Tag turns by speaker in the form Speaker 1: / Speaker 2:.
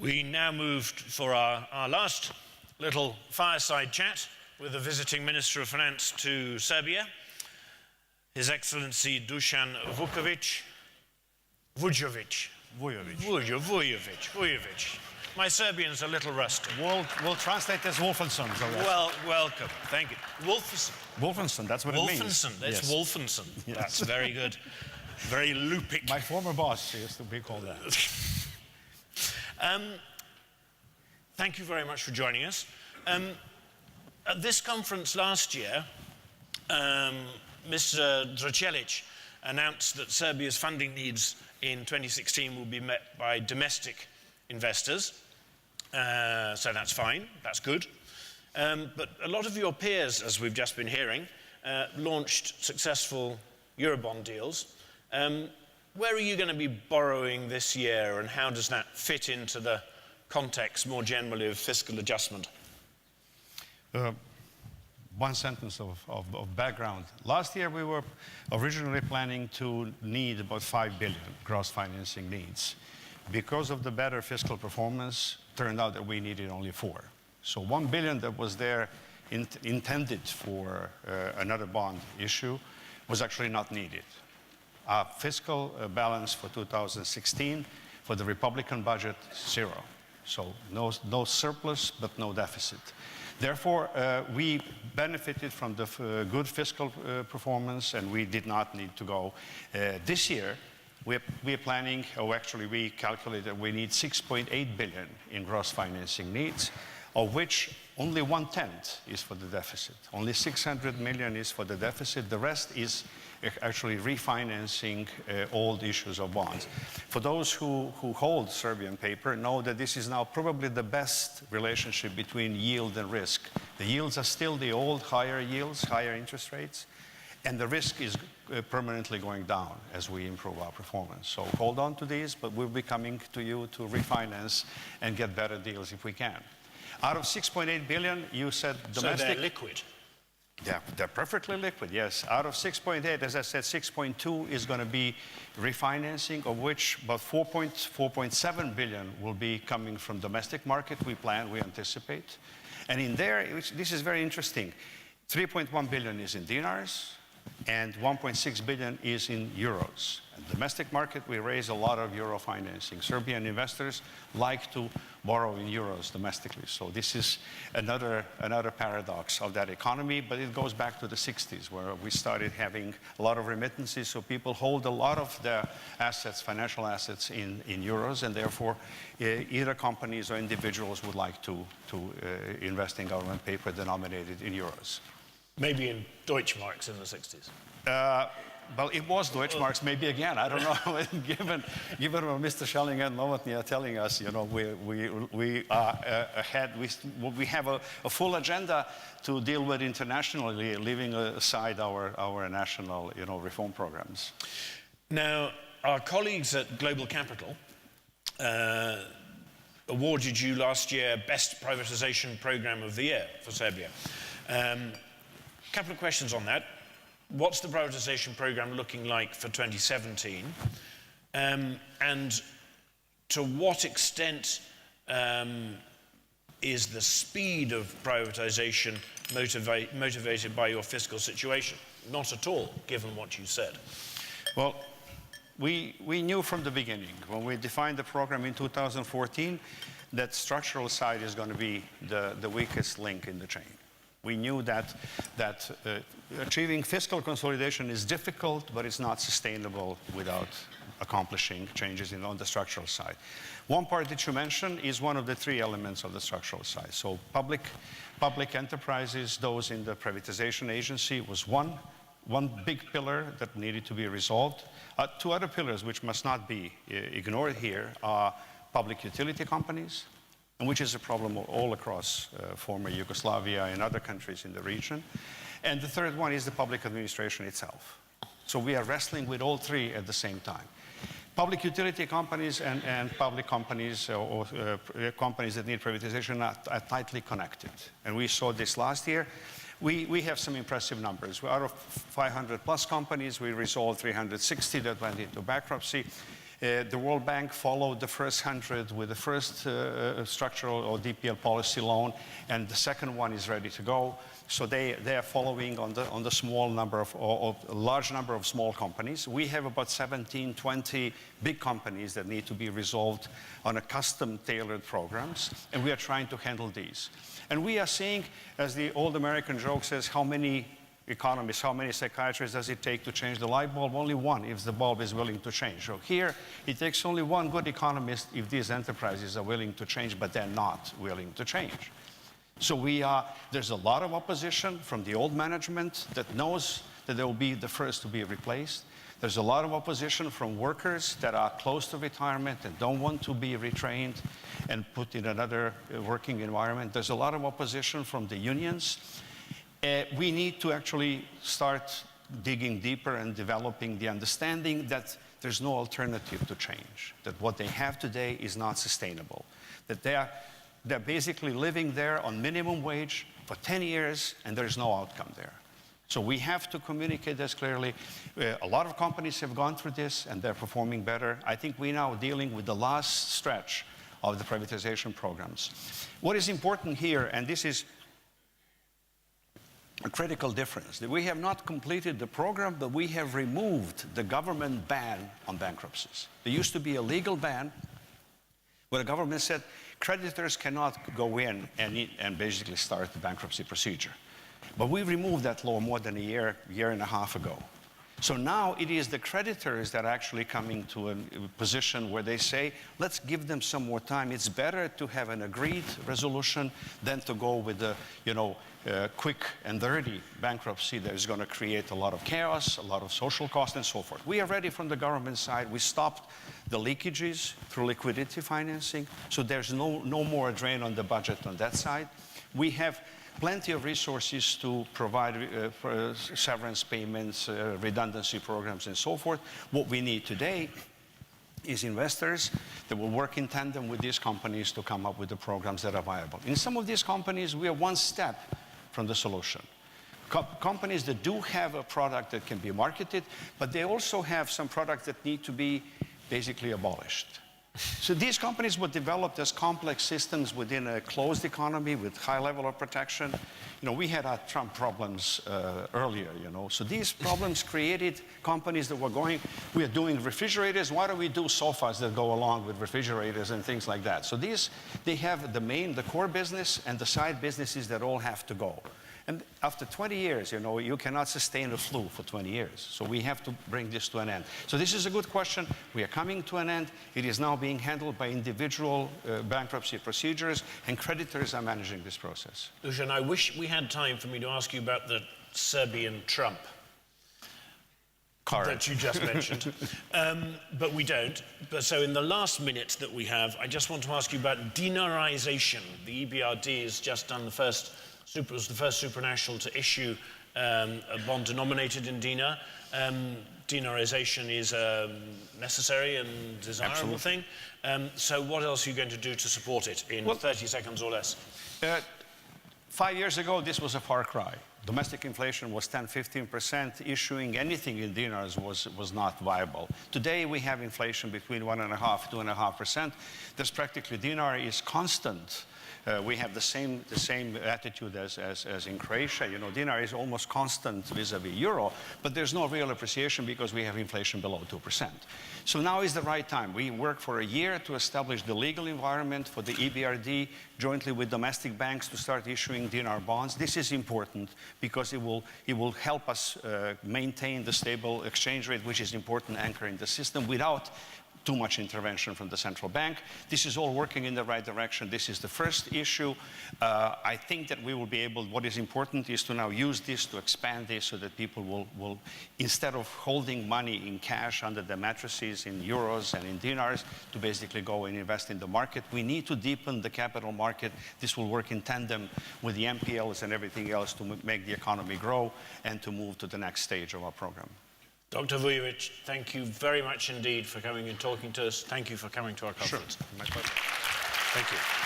Speaker 1: We now moved for our last little fireside chat with the visiting Minister of Finance to Serbia, His Excellency Dusan Vujovic. My Serbian's a little rusty.
Speaker 2: We'll translate as Wolfenson.
Speaker 1: Well, welcome. Thank you. Wolfenson.
Speaker 2: Wolfenson, that's what it means.
Speaker 1: Wolfenson, that's
Speaker 2: yes.
Speaker 1: Wolfenson. Yes. That's very good. Very looping.
Speaker 2: My former boss used to be called that.
Speaker 1: Thank you very much for joining us. At this conference last year, Mr. Vujovic announced that Serbia's funding needs in 2016 will be met by domestic investors. So that's fine, that's good. But a lot of your peers, as we've just been hearing, launched successful Eurobond deals. Where are you going to be borrowing this year, and how does that fit into the context more generally of fiscal adjustment?
Speaker 2: One sentence of background. Last year we were originally planning to need about 5 billion gross financing needs. Because of the better fiscal performance, turned out that we needed only 4. So 1 billion that was there intended for another bond issue was actually not needed. Our fiscal balance for 2016 for the Republican budget, 0. So no surplus, but no deficit. Therefore, we benefited from the good fiscal performance, and we did not need to go. This year, we're planning, actually we calculated we need 6.8 billion in gross financing needs, of which only 1/10 is for the deficit. Only 600 million is for the deficit. The rest is actually refinancing old issues of bonds. For those who hold Serbian paper, know that this is now probably the best relationship between yield and risk. The yields are still the old higher yields, higher interest rates, and the risk is permanently going down as we improve our performance. So hold on to these, but we'll be coming to you to refinance and get better deals if we can. Out of 6.8 billion, you said domestic.
Speaker 1: So they're liquid.
Speaker 2: They're perfectly liquid, yes. Out of 6.8, as I said, 6.2 is going to be refinancing, of which about 4.7 billion will be coming from domestic market. We anticipate. And in there, this is very interesting. 3.1 billion is in dinars, and 1.6 billion is in euros. In the domestic market, we raise a lot of euro financing. Serbian investors like to borrow in euros domestically. So this is another paradox of that economy, but it goes back to the 60s, where we started having a lot of remittances. So people hold a lot of their assets, financial assets, in euros, and therefore either companies or individuals would like to invest in government paper denominated in euros.
Speaker 1: Maybe in Deutschmarks in the 60s.
Speaker 2: Well, it was Deutschmarks, maybe again, I don't know. given what Mr. Schelling and Novotny are telling us, you know, we are ahead. We have a full agenda to deal with internationally, leaving aside our national, reform programs.
Speaker 1: Now, our colleagues at Global Capital awarded you last year Best Privatization Program of the Year for Serbia. Couple of questions on that. What's the privatization program looking like for 2017? And to what extent is the speed of privatization motivated by your fiscal situation? Not at all, given what you said.
Speaker 2: Well, we knew from the beginning, when we defined the program in 2014, that structural side is going to be the weakest link in the chain. We knew that achieving fiscal consolidation is difficult, but it's not sustainable without accomplishing changes on the structural side. One part that you mentioned is one of the 3 elements of the structural side. So public enterprises, those in the privatization agency, was one big pillar that needed to be resolved. 2 other pillars which must not be ignored here are public utility companies, and which is a problem all across former Yugoslavia and other countries in the region. And the third one is the public administration itself. So we are wrestling with all 3 at the same time. Public utility companies and public companies or companies that need privatization are tightly connected. And we saw this last year. We have some impressive numbers. Out of 500 plus companies, we resolved 360 that went into bankruptcy. The World Bank followed the first 100 with the first structural or DPL policy loan, and the second one is ready to go. So they are following on the small number of, or a large number of small companies. We have about 17, 20 big companies that need to be resolved on a custom tailored programs, and we are trying to handle these. And we are seeing, as the old American joke says, how many economists, how many psychiatrists does it take to change the light bulb? Only one, if the bulb is willing to change. So here, it takes only one good economist if these enterprises are willing to change, but they're not willing to change. So there's a lot of opposition from the old management that knows that they will be the first to be replaced. There's a lot of opposition from workers that are close to retirement and don't want to be retrained and put in another working environment. There's a lot of opposition from the unions. We need to actually start digging deeper and developing the understanding that there's no alternative to change, that what they have today is not sustainable, that they're basically living there on minimum wage for 10 years and there's no outcome there. So we have to communicate this clearly. A lot of companies have gone through this and they're performing better. I think we're now dealing with the last stretch of the privatization programs. What is important here, and this is a critical difference, that we have not completed the program, but we have removed the government ban on bankruptcies. There used to be a legal ban where the government said creditors cannot go in and basically start the bankruptcy procedure. But we removed that law more than a year and a half ago. So now it is the creditors that are actually coming to a position where they say, let's give them some more time. It's better to have an agreed resolution than to go with the, quick and dirty bankruptcy that is going to create a lot of chaos, a lot of social cost, and so forth. We are ready from the government side. We stopped the leakages through liquidity financing, so there's no more drain on the budget on that side. We have plenty of resources to provide severance payments, redundancy programs, and so forth. What we need today is investors that will work in tandem with these companies to come up with the programs that are viable. In some of these companies, we are one step from the solution. Companies that do have a product that can be marketed, but they also have some products that need to be basically abolished. So these companies were developed as complex systems within a closed economy with high level of protection. We had our Trump problems earlier, So these problems created companies that were we are doing refrigerators, why don't we do sofas that go along with refrigerators and things like that? So they have the core business and the side businesses that all have to go. And after 20 years, you cannot sustain a flu for 20 years. So we have to bring this to an end. So this is a good question. We are coming to an end. It is now being handled by individual bankruptcy procedures, and creditors are managing this process.
Speaker 1: Dusan, I wish we had time for me to ask you about the Serbian Trump card that you just mentioned. But we don't. So in the last minute that we have, I just want to ask you about Deenaization. The EBRD has just done was the first supranational to issue a bond denominated in dinar. Deenaization is a necessary and desirable thing. So what else are you going to do to support it in 30 seconds or less?
Speaker 2: 5 years ago, this was a far cry. Domestic inflation was 10–15%. Issuing anything in dinars was not viable. Today, we have inflation between 1.5–2.5%. There's practically dinar is constant. We have the same attitude as in Croatia. Dinar is almost constant vis-a-vis euro, but there's no real appreciation because we have inflation below 2%. So now is the right time. We worked for a year to establish the legal environment for the EBRD, jointly with domestic banks, to start issuing dinar bonds. This is important because it will help us maintain the stable exchange rate, which is an important anchor in the system, without too much intervention from the central bank. This is all working in the right direction. This is the first issue. I think that we will be able, what is important is to now use this to expand this so that people will instead of holding money in cash under the mattresses in euros and in dinars, to basically go and invest in the market. We need to deepen the capital market. This will work in tandem with the MPLs and everything else to make the economy grow and to move to the next stage of our program.
Speaker 1: Dr. Vujovic, thank you very much indeed for coming and talking to us. Thank you for coming to our conference.
Speaker 2: Sure. My pleasure.
Speaker 1: Thank you.